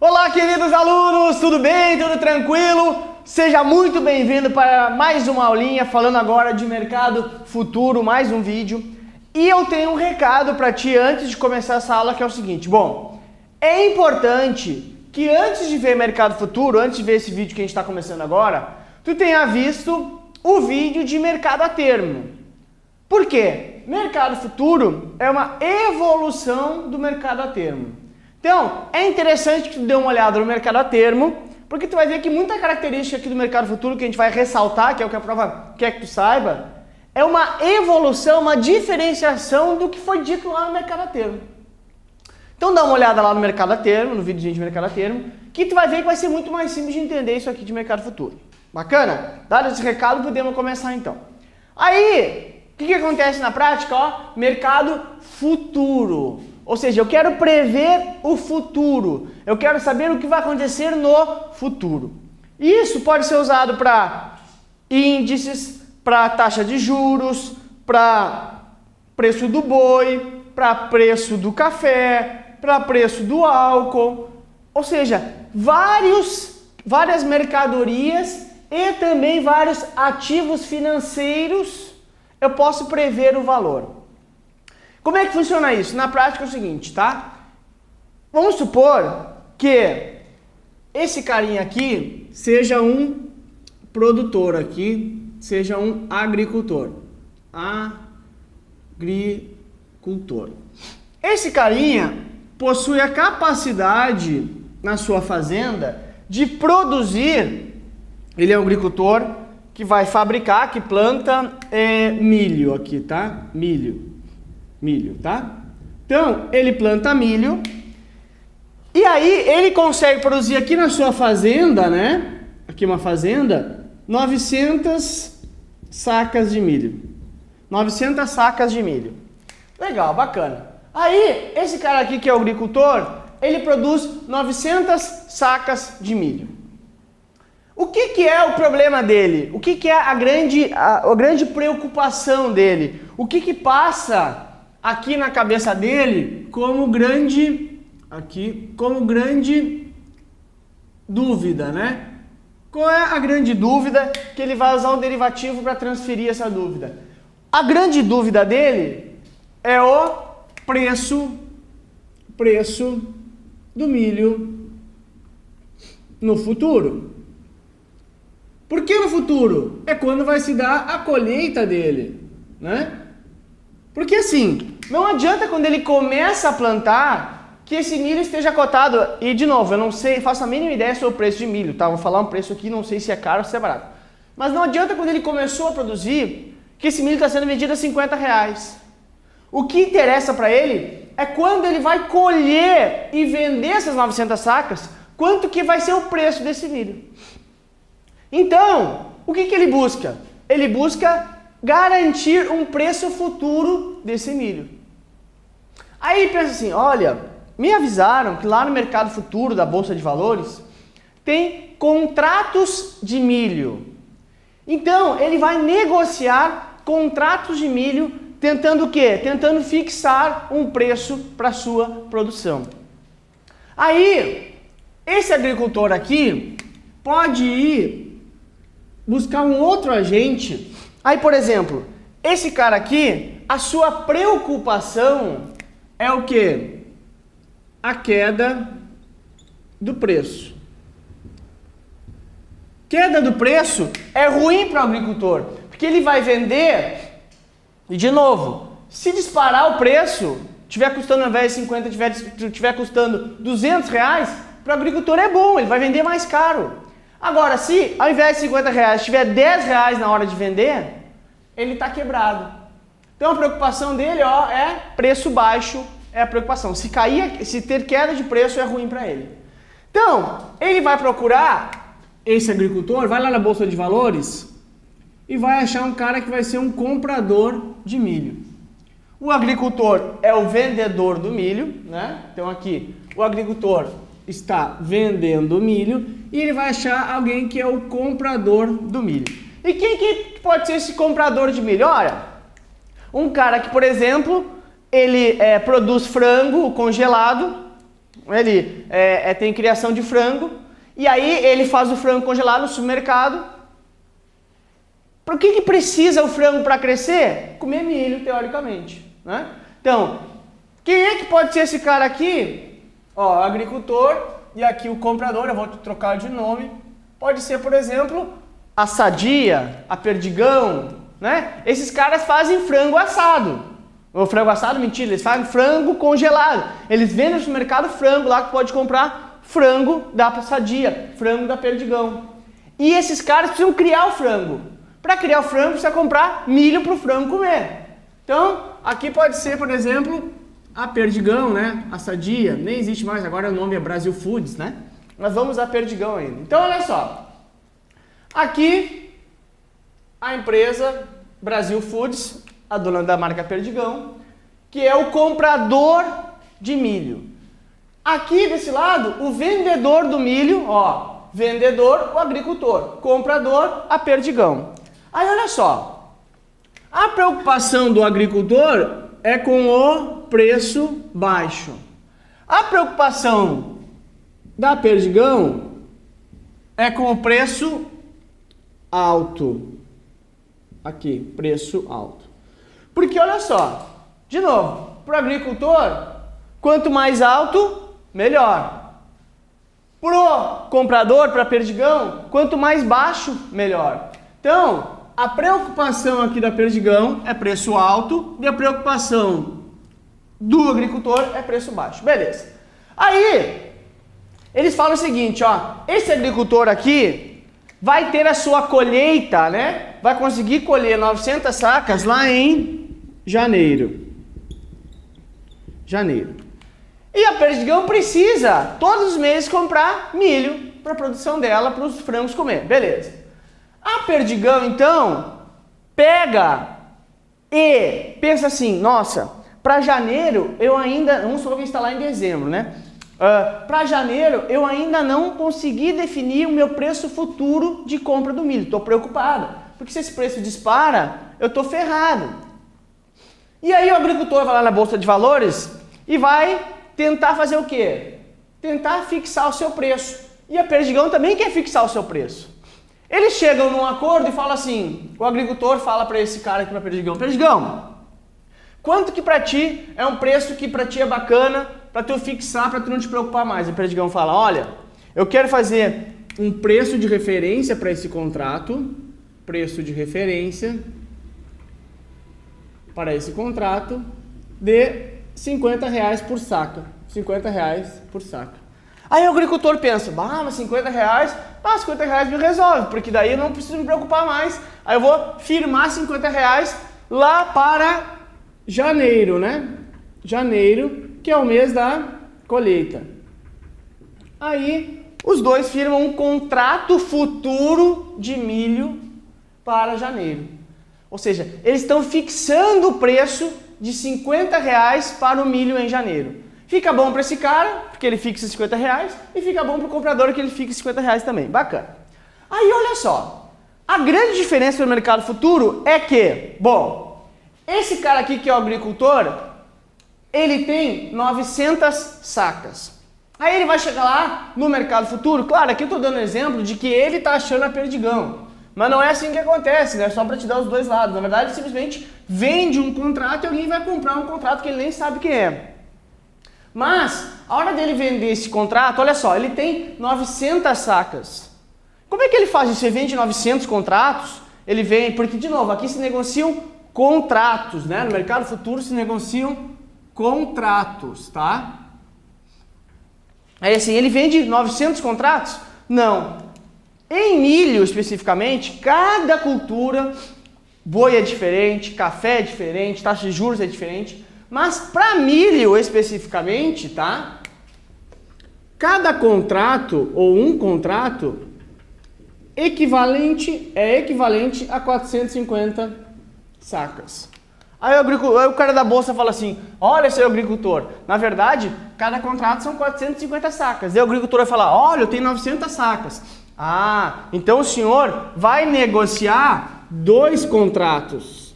Olá, queridos alunos, tudo bem? Tudo tranquilo? Seja muito bem-vindo para mais uma aulinha, falando agora de mercado futuro, mais um vídeo. E eu tenho um recado para ti antes de começar essa aula, que é o seguinte. Bom, é importante que antes de ver mercado futuro, antes de ver esse vídeo que a gente está começando agora, tu tenha visto o vídeo de mercado a termo. Por quê? Mercado futuro é uma evolução do mercado a termo. Então, é interessante que tu dê uma olhada no mercado a termo, porque tu vai ver que muita característica aqui do mercado futuro que a gente vai ressaltar, que é o que a prova quer que tu saiba, é uma evolução, uma diferenciação do que foi dito lá no mercado a termo. Então dá uma olhada lá no mercado a termo, no vídeo de mercado a termo, que tu vai ver que vai ser muito mais simples de entender isso aqui de mercado futuro. Bacana? Dado esse recado, podemos começar então. Aí, o que acontece na prática? Ó, mercado futuro. Ou seja, eu quero prever o futuro. Eu quero saber o que vai acontecer no futuro. Isso pode ser usado para índices, para taxa de juros, para preço do boi, para preço do café, para preço do álcool. Ou seja, várias mercadorias e também vários ativos financeiros eu posso prever o valor. Como é que funciona isso? Na prática é o seguinte, tá? Vamos supor que esse carinha aqui seja um produtor aqui, seja um agricultor. Agricultor. Esse carinha possui a capacidade na sua fazenda de produzir, ele é um agricultor que vai fabricar, que planta milho aqui, tá? Milho, tá? Então, ele planta milho e aí ele consegue produzir aqui na sua fazenda, né? Aqui uma fazenda, 900 sacas de milho. 900 sacas de milho. Legal, bacana. Aí, esse cara aqui que é o agricultor, ele produz 900 sacas de milho. O que é o problema dele? O que é a grande preocupação dele? O que passa aqui na cabeça dele como grande dúvida, né? Qual é a grande dúvida que ele vai usar o derivativo para transferir essa dúvida? A grande dúvida dele é o preço do milho no futuro. Por que no futuro? É quando vai se dar a colheita dele, né? Porque assim, não adianta quando ele começa a plantar que esse milho esteja cotado. E de novo, eu não sei, faço a mínima ideia sobre o preço de milho, tá? Vou falar um preço aqui, não sei se é caro ou se é barato. Mas não adianta quando ele começou a produzir que esse milho está sendo vendido a R$50. O que interessa para ele é quando ele vai colher e vender essas 900 sacas, quanto que vai ser o preço desse milho. Então, o que ele busca? Ele busca garantir um preço futuro desse milho. Aí ele pensa assim, olha, me avisaram que lá no mercado futuro da Bolsa de Valores tem contratos de milho. Então, ele vai negociar contratos de milho tentando o quê? Tentando fixar um preço para a sua produção. Aí, esse agricultor aqui pode ir buscar um outro agente. Aí, por exemplo, esse cara aqui, a sua preocupação é o quê? A queda do preço. Queda do preço é ruim para o agricultor, porque ele vai vender, e de novo, se disparar o preço, tiver custando ao invés de 50, tiver custando R$200, para o agricultor é bom, ele vai vender mais caro. Agora, se ao invés de R$50 tiver R$10 na hora de vender, ele está quebrado. Então a preocupação dele, ó, é preço baixo, é a preocupação. Se ter queda de preço é ruim para ele. Então, ele vai procurar, esse agricultor, vai lá na Bolsa de Valores e vai achar um cara que vai ser um comprador de milho. O agricultor é o vendedor do milho, né? Então aqui, o agricultor está vendendo milho e ele vai achar alguém que é o comprador do milho. E quem que pode ser esse comprador de milho? Olha, um cara que, por exemplo, ele produz frango congelado Ele tem criação de frango, e aí ele faz o frango congelado no supermercado. Para que precisa o frango para crescer? Comer milho, teoricamente, né? Então, quem é que pode ser esse cara aqui? Ó, agricultor, e aqui o comprador, eu vou trocar de nome. Pode ser, por exemplo, a Sadia, a Perdigão, né? Esses caras fazem frango assado. Ou frango assado, mentira, eles fazem frango congelado. Eles vendem no supermercado frango lá que pode comprar frango da Sadia, frango da Perdigão. E esses caras precisam criar o frango. Para criar o frango, precisa comprar milho para o frango comer. Então, aqui pode ser, por exemplo, a Perdigão, né? A Sadia, nem existe mais, agora o nome é Brasil Foods, né? Nós vamos a Perdigão ainda. Então, olha só. Aqui, a empresa Brasil Foods, a dona da marca Perdigão, que é o comprador de milho. Aqui, desse lado, o vendedor do milho, ó, vendedor, o agricultor, comprador, a Perdigão. Aí olha só, a preocupação do agricultor é com o preço baixo. A preocupação da Perdigão é com o preço alto. Aqui, preço alto. Porque olha só, de novo, para o agricultor, quanto mais alto, melhor. Para o comprador, para a Perdigão, quanto mais baixo, melhor. Então, a preocupação aqui da Perdigão é preço alto e a preocupação do agricultor é preço baixo. Beleza. Aí, eles falam o seguinte, ó, esse agricultor aqui vai ter a sua colheita, né? Vai conseguir colher 900 sacas lá em janeiro. E a Perdigão precisa, todos os meses, comprar milho para a produção dela, para os frangos comer. Beleza. A Perdigão, então, pega e pensa assim, nossa, para janeiro eu ainda, vamos supor que a gente está lá em dezembro, né? Para janeiro eu ainda não consegui definir o meu preço futuro de compra do milho. Estou preocupada, porque se esse preço dispara, eu estou ferrado. E aí o agricultor vai lá na Bolsa de Valores e vai tentar fazer o quê? Tentar fixar o seu preço. E a Perdigão também quer fixar o seu preço. Eles chegam num acordo e falam assim, o agricultor fala para esse cara aqui, para Perdigão, Perdigão, quanto que para ti é um preço que para ti é bacana, para tu fixar, para tu não te preocupar mais? E o Perdigão fala, olha, eu quero fazer um preço de referência para esse contrato, preço de referência para esse contrato de R$50 por saca, R$50 por saca. Aí o agricultor pensa, mas R$50, R$50 me resolve, porque daí eu não preciso me preocupar mais. Aí eu vou firmar R$50 lá para janeiro, né? Janeiro, que é o mês da colheita. Aí os dois firmam um contrato futuro de milho para janeiro. Ou seja, eles estão fixando o preço de R$50 para o milho em janeiro. Fica bom para esse cara, porque ele fixa R$50, e fica bom para o comprador, que ele fixa R$50 também. Bacana. Aí olha só, a grande diferença no mercado futuro é que, bom, esse cara aqui que é o agricultor, ele tem 900 sacas. Aí ele vai chegar lá no mercado futuro, claro, aqui eu estou dando exemplo de que ele está achando a Perdigão. Mas não é assim que acontece, né? Só para te dar os dois lados. Na verdade, ele simplesmente vende um contrato e alguém vai comprar um contrato que ele nem sabe quem é. Mas, a hora dele vender esse contrato, olha só, ele tem 900 sacas. Como é que ele faz isso? Ele vende 900 contratos? Ele vende, porque, de novo, aqui se negociam contratos, né? No mercado futuro se negociam contratos, tá? Aí assim, ele vende 900 contratos? Não. Em milho, especificamente, cada cultura, boi é diferente, café é diferente, taxa de juros é diferente. Mas para milho especificamente, tá? Cada contrato ou um contrato é equivalente a 450 sacas. Aí o cara da bolsa fala assim, olha, seu agricultor, na verdade, cada contrato são 450 sacas. Aí o agricultor vai falar, olha, eu tenho 900 sacas. Ah, então o senhor vai negociar dois contratos.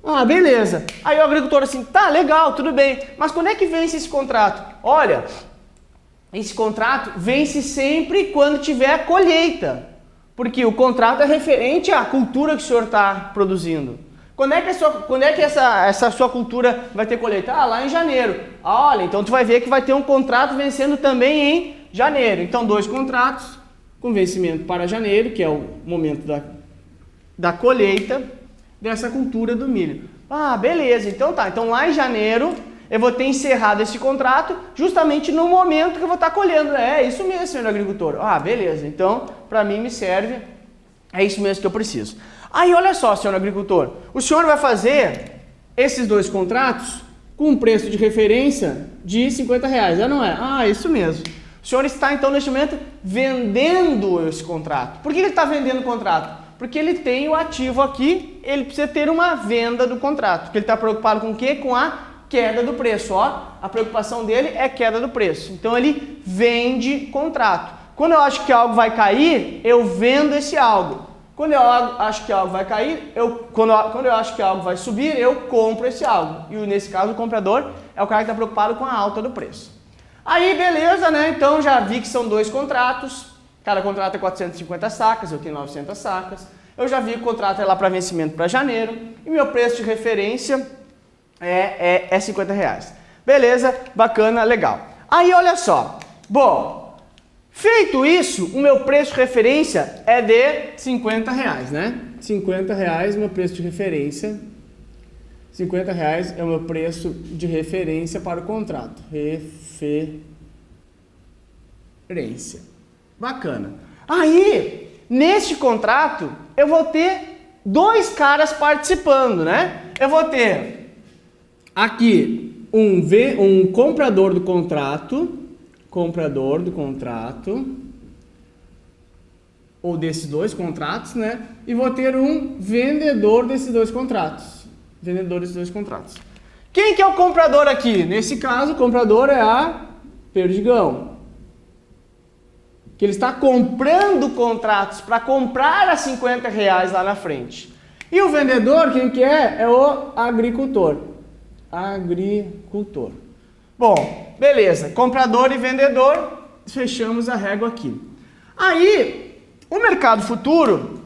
Ah, beleza. Aí o agricultor assim, tá, legal, tudo bem. Mas quando é que vence esse contrato? Olha, esse contrato vence sempre quando tiver a colheita. Porque o contrato é referente à cultura que o senhor está produzindo. Quando é que essa sua cultura vai ter colheita? Ah, lá em janeiro. Ah, olha, então tu vai ver que vai ter um contrato vencendo também em janeiro. Então, 2 contratos com vencimento para janeiro, que é o momento da colheita dessa cultura do milho. Ah, beleza, então tá. Então lá em janeiro eu vou ter encerrado esse contrato justamente no momento que eu vou estar colhendo. É isso mesmo, senhor agricultor. Ah, beleza, então para mim me serve, é isso mesmo que eu preciso. Aí olha só, senhor agricultor, o senhor vai fazer esses 2 contratos com um preço de referência de R$50, não é? Ah, isso mesmo. O senhor está então neste momento vendendo esse contrato. Por que ele está vendendo o contrato? Porque ele tem o ativo aqui, ele precisa ter uma venda do contrato. Porque ele está preocupado com o quê? Com a queda do preço. Ó, a preocupação dele é queda do preço. Então ele vende contrato. Quando eu acho que algo vai cair, eu vendo esse algo. Quando eu acho que algo vai cair, quando eu acho que algo vai subir, eu compro esse algo. E nesse caso o comprador é o cara que está preocupado com a alta do preço. Aí beleza, né? Então já vi que são 2 contratos. Cada contrato é 450 sacas, eu tenho 900 sacas. Eu já vi que o contrato é lá para vencimento para janeiro. E meu preço de referência é R$50. Beleza, bacana, legal. Aí olha só. Bom, feito isso, o meu preço de referência é de R$50, né? R$50 meu preço de referência. R$50 é o meu preço de referência para o contrato. Referência. Bacana. Aí, neste contrato, eu vou ter 2 caras participando, né? Eu vou ter aqui um comprador do contrato, ou desses 2 contratos, né? E vou ter um vendedor desses 2 contratos. Quem que é o comprador aqui? Nesse caso, o comprador é a Perdigão. Que ele está comprando contratos para comprar a R$50 lá na frente. E o vendedor, quem que é? É o agricultor. Bom, beleza. Comprador e vendedor, fechamos a régua aqui. Aí, o mercado futuro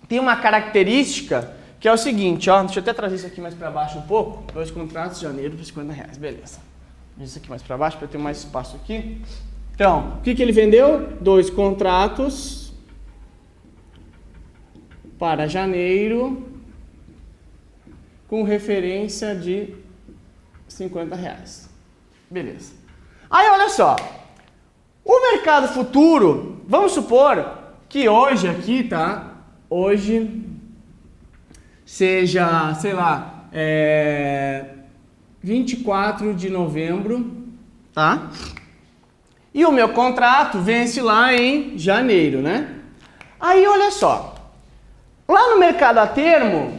tem uma característica que é o seguinte, ó. Deixa eu até trazer isso aqui mais para baixo um pouco. 2 contratos de janeiro por R$50, beleza. Isso aqui mais para baixo para ter mais espaço aqui. Então, o que ele vendeu? 2 contratos para janeiro com referência de R$50. Beleza. Aí, olha só. O mercado futuro, vamos supor que hoje aqui, tá? Hoje seja, sei lá, 24 de novembro, tá? E o meu contrato vence lá em janeiro, né? Aí, olha só. Lá no mercado a termo,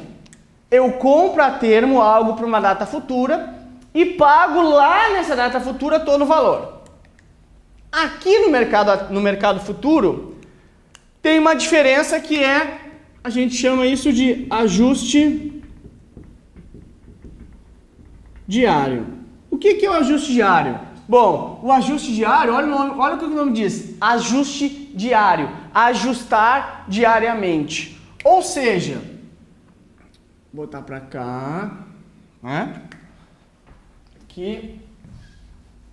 eu compro a termo algo para uma data futura e pago lá nessa data futura todo o valor. Aqui no mercado futuro, tem uma diferença que a gente chama isso de ajuste diário. O que é o ajuste diário? Bom, o ajuste diário, olha o que o nome diz, ajuste diário, ajustar diariamente. Ou seja, vou botar para cá, né? Que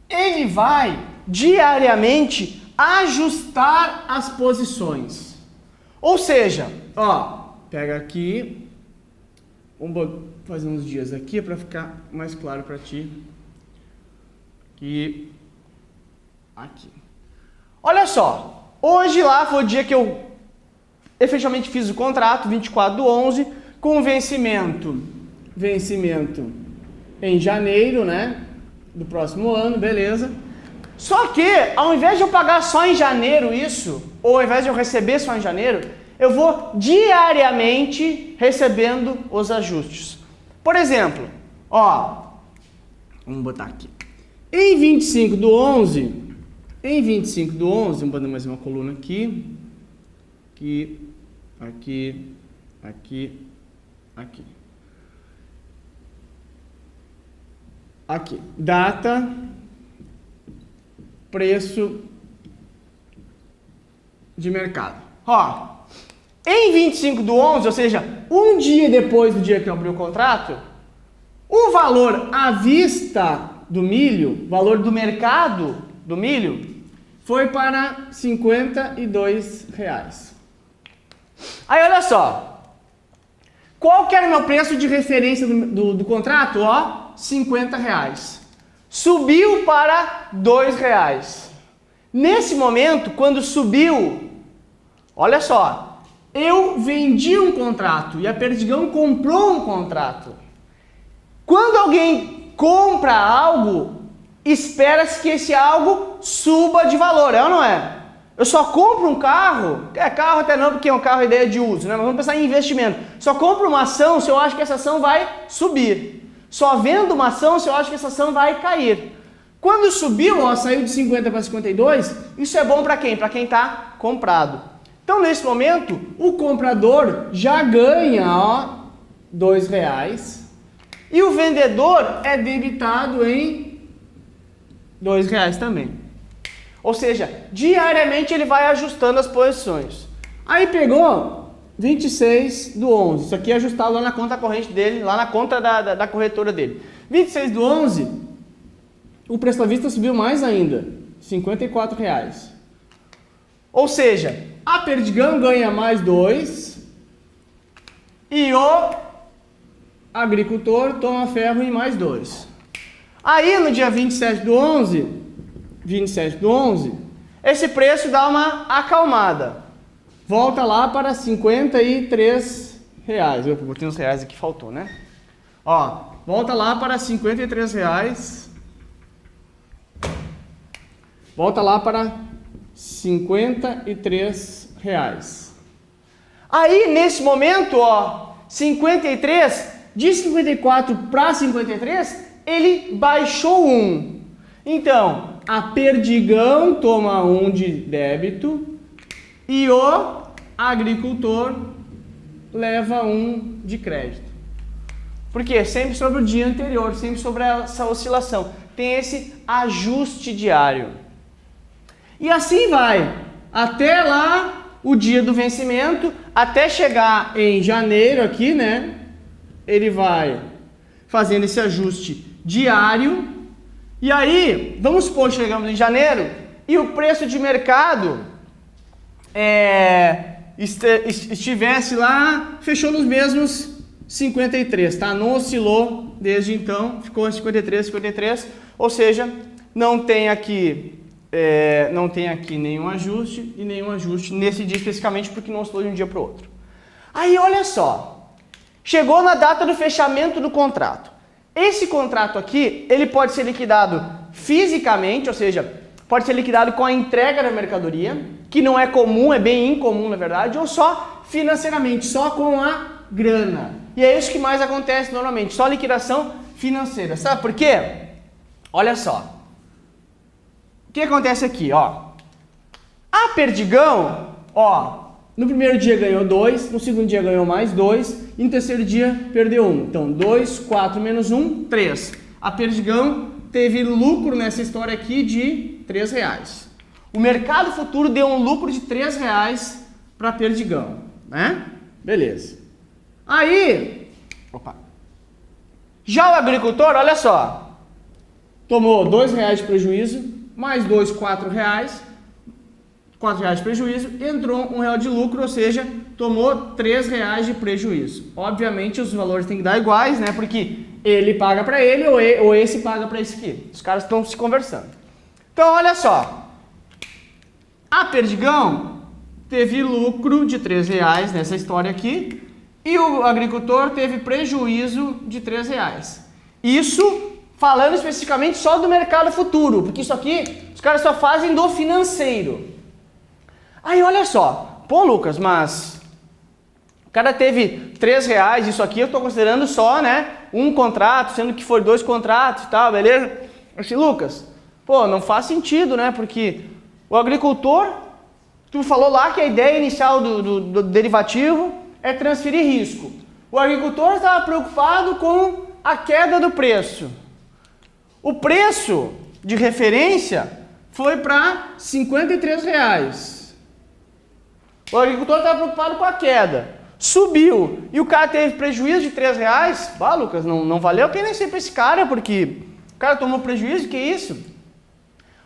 ele vai diariamente ajustar as posições. Ou seja, ó, pega aqui, vamos fazer uns dias aqui para ficar mais claro para ti. Aqui. Olha só, hoje lá foi o dia que eu efetivamente fiz o contrato, 24/11, com vencimento em janeiro, né, do próximo ano, beleza. Só que, ao invés de eu pagar só em janeiro isso, ou ao invés de eu receber só em janeiro, eu vou diariamente recebendo os ajustes. Por exemplo, ó, vamos botar aqui. Em 25/11, vamos botar mais uma coluna aqui, aqui. aqui, data, preço de mercado. Ó, em 25/11, ou seja, um dia depois do dia que eu abri o contrato, o valor à vista do milho, valor do mercado do milho, foi para R$ 52,00. Aí olha só, qual que era o meu preço de referência do contrato? Ó, R$ 50,00. Subiu para R$ 2,00. Nesse momento, quando subiu, olha só, eu vendi um contrato e a Perdigão comprou um contrato. Quando alguém compra algo, espera-se que esse algo suba de valor, é ou não é? Eu só compro um carro, carro até não, porque é um carro é ideia de uso, né? Mas vamos pensar em investimento. Só compro uma ação se eu acho que essa ação vai subir. Só vendo uma ação se eu acho que essa ação vai cair. Quando subiu, ó, saiu de 50 para 52, isso é bom para quem? Para quem está comprado. Então, nesse momento, o comprador já ganha, ó, R$ 2,00. E o vendedor é debitado em R$ 2,00 também. Ou seja, diariamente ele vai ajustando as posições. Aí pegou 26/11. Isso aqui é ajustado lá na conta corrente dele, lá na conta da corretora dele. 26/11, o preço à vista subiu mais ainda, R$ 54,00. Ou seja, a Perdigão ganha mais 2 e o agricultor toma ferro em mais 2. Aí no dia 27/11, esse preço dá uma acalmada. Volta lá para R$ 53,00. Eu botei uns reais aqui, faltou, né? Ó, volta lá para R$ 53,00. Volta lá para R$ 53,00. Aí, nesse momento, ó, 53, de 54 para 53, ele baixou 1. Então, a Perdigão toma 1 de débito e o agricultor leva 1 de crédito. Por quê? Sempre sobre o dia anterior, sempre sobre essa oscilação. Tem esse ajuste diário. E assim vai, até lá o dia do vencimento, até chegar em janeiro aqui, né? Ele vai fazendo esse ajuste diário. E aí, vamos supor que chegamos em janeiro e o preço de mercado estivesse lá, fechou nos mesmos 53, tá? Não oscilou desde então, ficou em 53, ou seja, não tem aqui nenhum ajuste e nenhum ajuste nesse dia especificamente porque não oscilou de um dia para o outro. Aí olha só, chegou na data do fechamento do contrato. Esse contrato aqui, ele pode ser liquidado fisicamente, ou seja, pode ser liquidado com a entrega da mercadoria, que não é comum, é bem incomum na verdade, ou só financeiramente, só com a grana. E é isso que mais acontece normalmente, só liquidação financeira. Sabe por quê? Olha só. O que acontece aqui, ó? A Perdigão, ó, no primeiro dia ganhou 2, no segundo dia ganhou mais 2, e no terceiro dia perdeu 1. Então, 2, 4 menos 1, 3. A Perdigão teve lucro nessa história aqui de R$ 3,00. O mercado futuro deu um lucro de R$ 3,00 para a Perdigão, né? Beleza. Aí, já o agricultor, olha só, tomou R$ 2,00 de prejuízo, mais 2, R$ 4,00, R$ 4,00 de prejuízo, entrou R$ 1,00 de lucro, ou seja, tomou R$ 3,00 de prejuízo. Obviamente os valores têm que dar iguais, né? Porque ele paga para ele ou esse paga para esse aqui. Os caras estão se conversando. Então, olha só. A Perdigão teve lucro de R$ 3,00 nessa história aqui e o agricultor teve prejuízo de R$ 3,00. Isso falando especificamente só do mercado futuro, porque isso aqui os caras só fazem do financeiro. Aí olha só, pô Lucas, mas o cara teve R$ 3,00, isso aqui eu estou considerando só, né, um contrato, sendo que foi 2 contratos e tal, beleza? Eu disse, Lucas, pô, não faz sentido, né, porque o agricultor, tu falou lá que a ideia inicial do derivativo é transferir risco. O agricultor estava preocupado com a queda do preço. O preço de referência foi para R$ 53. O agricultor estava preocupado com a queda. Subiu e o cara teve prejuízo de R$ 3. Bah, Lucas, não valeu a pena ser para esse cara, porque o cara tomou prejuízo, que isso?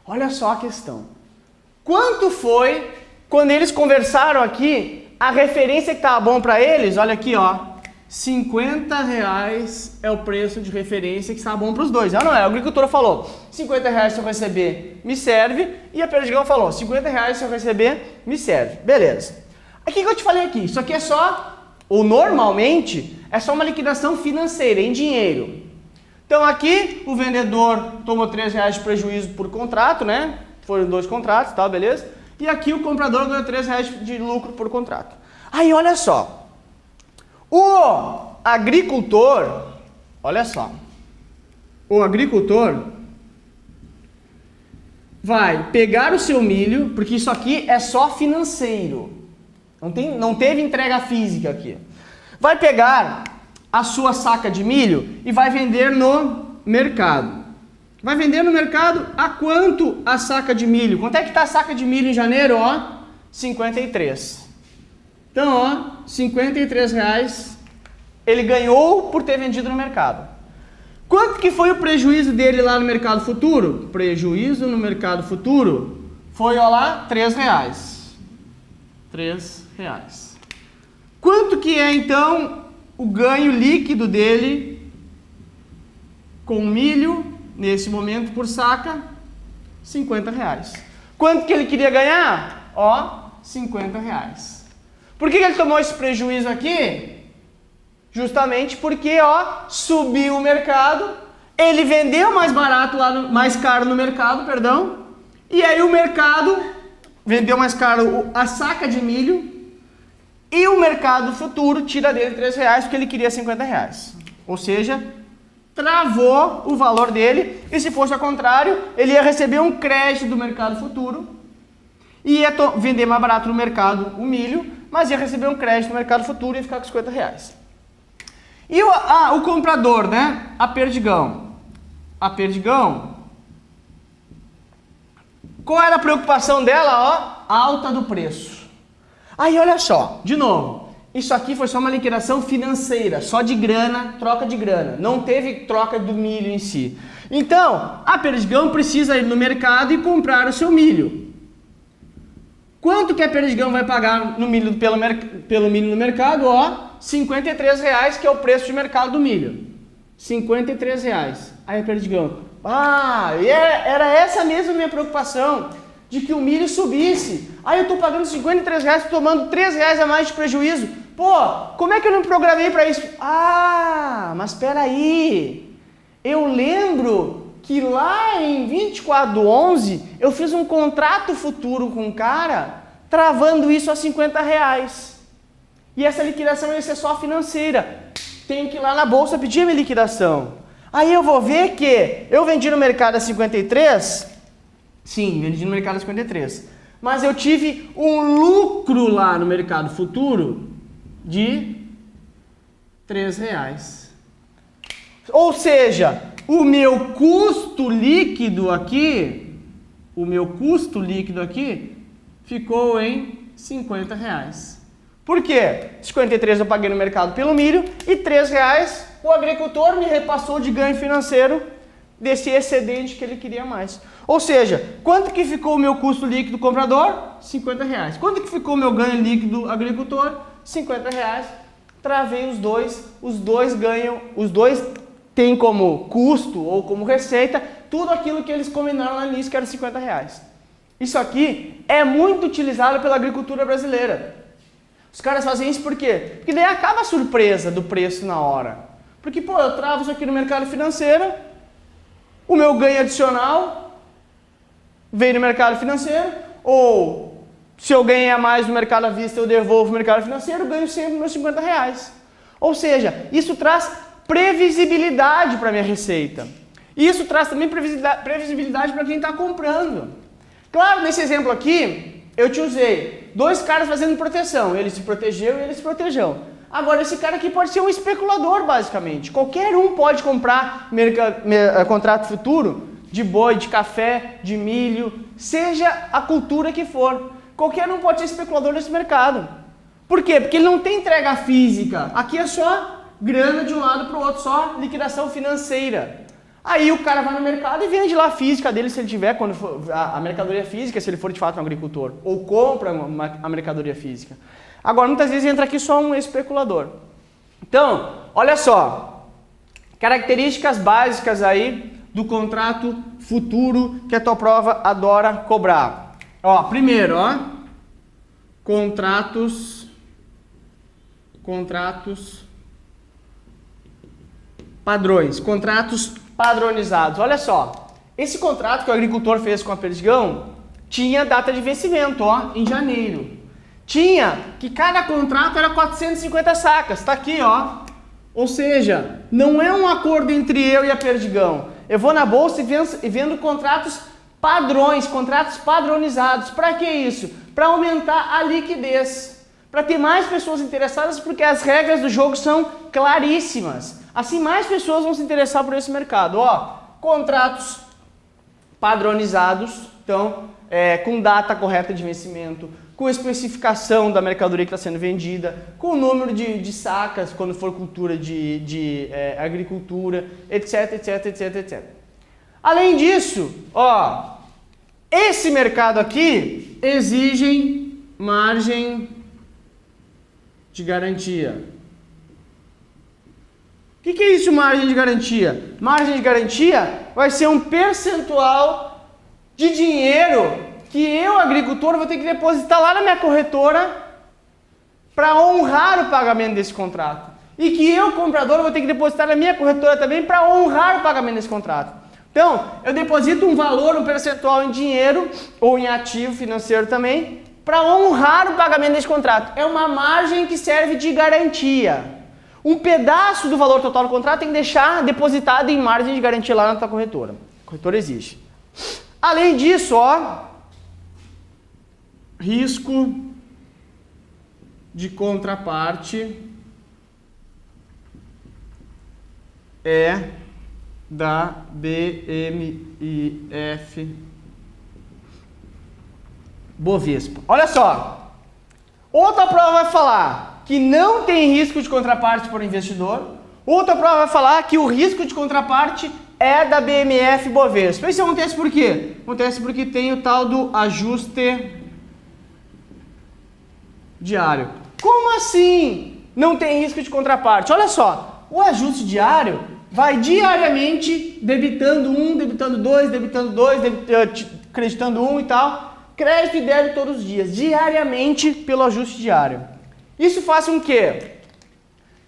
Olha só a questão. Quanto foi, quando eles conversaram aqui, a referência que estava bom para eles? Olha aqui, ó. R$ 50 é o preço de referência que estava bom para os dois. Não é? O agricultor falou, R$ 50 se eu receber, me serve. E a Perdigão falou, R$ 50 se eu receber, me serve. Beleza. O que eu te falei aqui? Isso aqui é só, ou normalmente, é só uma liquidação financeira, em dinheiro. Então aqui o vendedor tomou R$ 3 de prejuízo por contrato, né? Foram 2 contratos, tá, beleza? E aqui o comprador ganhou R$ 3 de lucro por contrato. Aí olha só. O agricultor, olha só, o agricultor vai pegar o seu milho, porque isso aqui é só financeiro, não teve entrega física aqui. Vai pegar a sua saca de milho e vai vender no mercado. Vai vender no mercado a quanto a saca de milho? Quanto é que está a saca de milho em janeiro? Ó, 53. Então, ó, R$ 53 ele ganhou por ter vendido no mercado. Quanto que foi o prejuízo dele lá no mercado futuro? Prejuízo no mercado futuro foi, ó lá, R$ 3. R$ 3. Quanto que é, então, o ganho líquido dele com milho, nesse momento, por saca? R$ 50. Quanto que ele queria ganhar? Ó, R$ 50. Por que ele tomou esse prejuízo aqui? Justamente porque, ó, subiu o mercado, ele vendeu mais barato lá, mais caro no mercado, perdão, e aí o mercado vendeu mais caro a saca de milho e o mercado futuro tira dele R$ 3 porque ele queria R$ 50. Ou seja, travou o valor dele, e se fosse ao contrário, ele ia receber um crédito do mercado futuro e ia vender mais barato no mercado o milho, mas ia receber um crédito no mercado futuro e ia ficar com R$ 50. E o comprador, né? A Perdigão. A Perdigão, qual era a preocupação dela? Ó, alta do preço. Aí olha só, de novo, isso aqui foi só uma liquidação financeira, só de grana, troca de grana. Não teve troca do milho em si. Então, a Perdigão precisa ir no mercado e comprar o seu milho. Quanto que a Perdigão vai pagar no milho, pelo milho no mercado? Ó, R$ 53, que é o preço de mercado do milho. R$ 53. Aí a Perdigão, era essa mesmo a minha preocupação, de que o milho subisse. Aí eu estou pagando R$ 53, tomando R$ 3 a mais de prejuízo. Pô, como é que eu não programei para isso? Mas espera aí, eu lembro que lá em 24/11 eu fiz um contrato futuro com um cara, travando isso a R$ 50. E essa liquidação ia ser só financeira. Tenho que ir lá na bolsa pedir a minha liquidação. Aí eu vou ver que eu vendi no mercado a 53. Sim, vendi no mercado a 53. Mas eu tive um lucro lá no mercado futuro de R$ 3. Ou seja, o meu custo líquido aqui ficou em R$ 50. Por quê? 53 eu paguei no mercado pelo milho e R$ 3 o agricultor me repassou de ganho financeiro desse excedente que ele queria mais. Ou seja, quanto que ficou o meu custo líquido comprador? R$ 50. Quanto que ficou o meu ganho líquido agricultor? R$ 50. Travei os dois ganham, os dois têm como custo ou como receita tudo aquilo que eles combinaram lá no início, que era R$ 50. Isso aqui é muito utilizado pela agricultura brasileira. Os caras fazem isso por quê? Porque daí acaba a surpresa do preço na hora. Porque, pô, eu travo isso aqui no mercado financeiro, o meu ganho adicional vem no mercado financeiro, ou se eu ganhar mais no mercado à vista, eu devolvo no mercado financeiro, ganho sempre meus R$ 50. Ou seja, isso traz previsibilidade para a minha receita. Isso traz também previsibilidade para quem está comprando. Claro, nesse exemplo aqui, eu te usei 2 caras fazendo proteção. Ele se protegeu e ele se protegeu. Agora, esse cara aqui pode ser um especulador, basicamente. Qualquer um pode comprar contrato futuro de boi, de café, de milho, seja a cultura que for. Qualquer um pode ser especulador nesse mercado. Por quê? Porque ele não tem entrega física. Aqui é só grana de um lado para o outro, só liquidação financeira. Aí o cara vai no mercado e vende lá a física dele, se ele tiver, quando for, a mercadoria física, se ele for de fato um agricultor, ou compra a mercadoria física. Agora, muitas vezes entra aqui só um especulador. Então, olha só, características básicas aí do contrato futuro que a tua prova adora cobrar. Ó, primeiro, ó, contratos padrões, contratos padronizados. Olha só, esse contrato que o agricultor fez com a Perdigão tinha data de vencimento, ó, em janeiro. Tinha que cada contrato era 450 sacas, tá aqui, ó. Ou seja, não é um acordo entre eu e a Perdigão. Eu vou na bolsa e vendo contratos padrões, contratos padronizados. Para que isso? Para aumentar a liquidez, para ter mais pessoas interessadas, porque as regras do jogo são claríssimas. Assim, mais pessoas vão se interessar por esse mercado. Ó, contratos padronizados, então, com data correta de vencimento, com especificação da mercadoria que está sendo vendida, com o número de sacas, quando for cultura de agricultura, etc, etc, etc, etc. Além disso, ó, esse mercado aqui exige margem de garantia. O que é isso, margem de garantia? Margem de garantia vai ser um percentual de dinheiro que eu, agricultor, vou ter que depositar lá na minha corretora para honrar o pagamento desse contrato. E que eu, comprador, vou ter que depositar na minha corretora também para honrar o pagamento desse contrato. Então, eu deposito um valor, um percentual em dinheiro ou em ativo financeiro também para honrar o pagamento desse contrato. É uma margem que serve de garantia. Um pedaço do valor total do contrato tem que deixar depositado em margem de garantia lá na tua corretora. A corretora existe. Além disso, ó, risco de contraparte é da BMIF Bovespa. Olha só, outra prova vai falar que não tem risco de contraparte por investidor, outra prova vai falar que o risco de contraparte é da BMF Bovespa. Isso acontece por quê? Acontece porque tem o tal do ajuste diário. Como assim não tem risco de contraparte? Olha só, o ajuste diário vai diariamente debitando um, debitando dois, creditando um e tal. Crédito e débito todos os dias, diariamente pelo ajuste diário. Isso faz com que,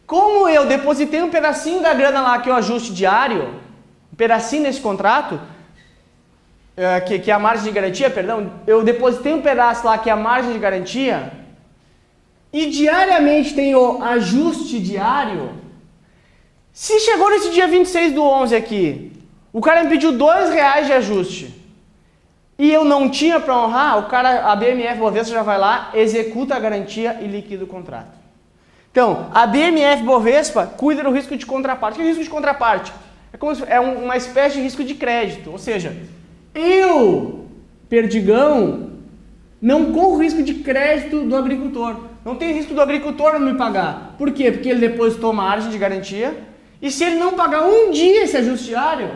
como eu depositei um pedacinho da grana lá que é o ajuste diário, um pedacinho nesse contrato, que é a margem de garantia, perdão, eu depositei um pedaço lá que é a margem de garantia, e diariamente tem o ajuste diário. Se chegou nesse dia 26/11 aqui, o cara me pediu R$2 de ajuste, e eu não tinha para honrar, a BMF Bovespa já vai lá, executa a garantia e liquida o contrato. Então, a BMF Bovespa cuida do risco de contraparte. O que é risco de contraparte? É uma espécie de risco de crédito, ou seja, eu, Perdigão, não corro risco de crédito do agricultor. Não tem risco do agricultor não me pagar. Por quê? Porque ele depositou margem de garantia, e se ele não pagar um dia esse ajuste diário,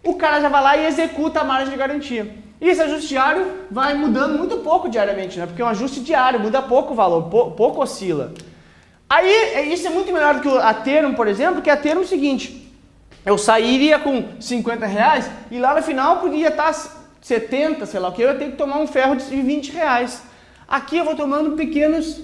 o cara já vai lá e executa a margem de garantia. E esse ajuste diário vai mudando muito pouco diariamente, né? Porque é um ajuste diário, muda pouco o valor, pouco oscila. Aí, isso é muito melhor do que a termo, por exemplo, que a termo é o seguinte, eu sairia com R$50 e lá no final podia estar 70, sei lá o que, eu ia ter que tomar um ferro de R$20. Aqui eu vou tomando pequenos,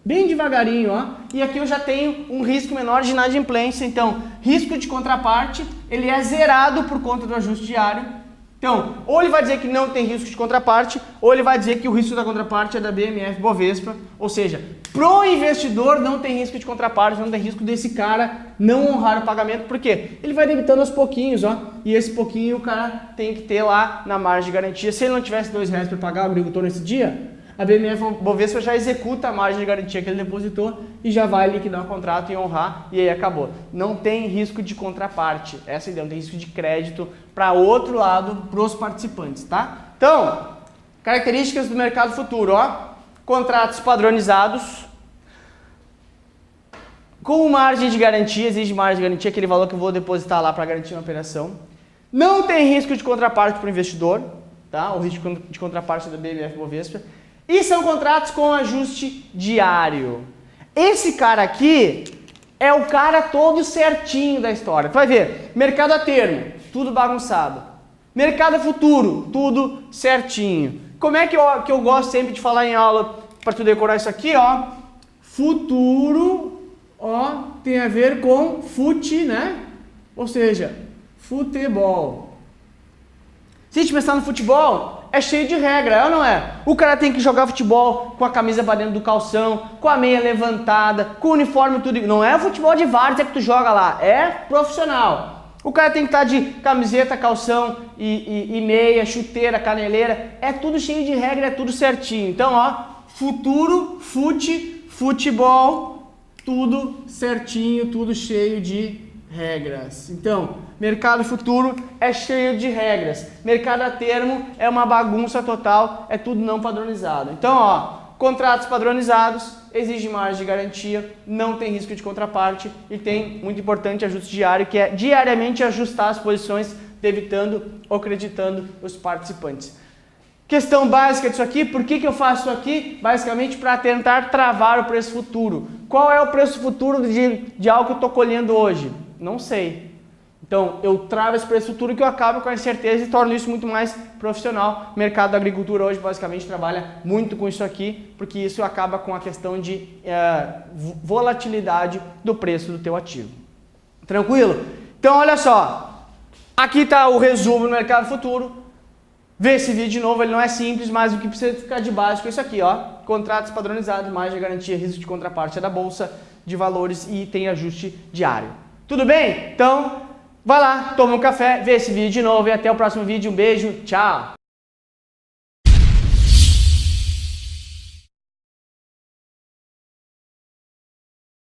bem devagarinho, ó, e aqui eu já tenho um risco menor de inadimplência. Então, risco de contraparte, ele é zerado por conta do ajuste diário. Então, ou ele vai dizer que não tem risco de contraparte, ou ele vai dizer que o risco da contraparte é da BMF Bovespa, ou seja, pro investidor não tem risco de contraparte, não tem risco desse cara não honrar o pagamento, por quê? Ele vai debitando aos pouquinhos, ó, e esse pouquinho o cara tem que ter lá na margem de garantia. Se ele não tivesse R$2 para pagar o agricultor nesse dia, a BMF Bovespa já executa a margem de garantia que ele depositou e já vai liquidar o contrato e honrar, e aí acabou. Não tem risco de contraparte, essa é a ideia, não tem risco de crédito para outro lado, para os participantes, tá? Então, características do mercado futuro, ó, contratos padronizados, com margem de garantia, exige margem de garantia, aquele valor que eu vou depositar lá para garantir uma operação. Não tem risco de contraparte para o investidor, tá? O risco de contraparte da BMF Bovespa. E são contratos com ajuste diário. Esse cara aqui é o cara todo certinho da história. Tu vai ver, mercado a termo, tudo bagunçado. Mercado a futuro, tudo certinho. Como é que eu gosto sempre de falar em aula para tu decorar isso aqui, ó? Futuro, ó, tem a ver com fute, né? Ou seja, futebol. Se a gente pensar no futebol, é cheio de regra, é ou não é? O cara tem que jogar futebol com a camisa para dentro do calção, com a meia levantada, com o uniforme tudo. Não é futebol de várzea que tu joga lá, é profissional. O cara tem que estar de camiseta, calção e meia, chuteira, caneleira. É tudo cheio de regra, é tudo certinho. Então, ó, futuro, futebol, tudo certinho, tudo cheio de regras. Então, mercado futuro é cheio de regras. Mercado a termo é uma bagunça total, é tudo não padronizado. Então, ó, contratos padronizados, exige margem de garantia, não tem risco de contraparte e tem, muito importante, ajuste diário, que é diariamente ajustar as posições, debitando ou creditando os participantes. Questão básica disso aqui, por que eu faço isso aqui? Basicamente para tentar travar o preço futuro. Qual é o preço futuro de algo que eu estou colhendo hoje? Não sei. Então, eu travo esse preço futuro que eu acabo com a incerteza e torno isso muito mais profissional. O mercado da agricultura hoje basicamente trabalha muito com isso aqui, porque isso acaba com a questão de volatilidade do preço do teu ativo. Tranquilo? Então, olha só. Aqui está o resumo do mercado futuro. Vê esse vídeo de novo, ele não é simples, mas o que precisa ficar de básico é isso aqui, ó. Contratos padronizados, margem de garantia, risco de contraparte é da Bolsa de Valores e tem ajuste diário. Tudo bem? Então, vai lá, toma um café, vê esse vídeo de novo e até o próximo vídeo. Um beijo, tchau!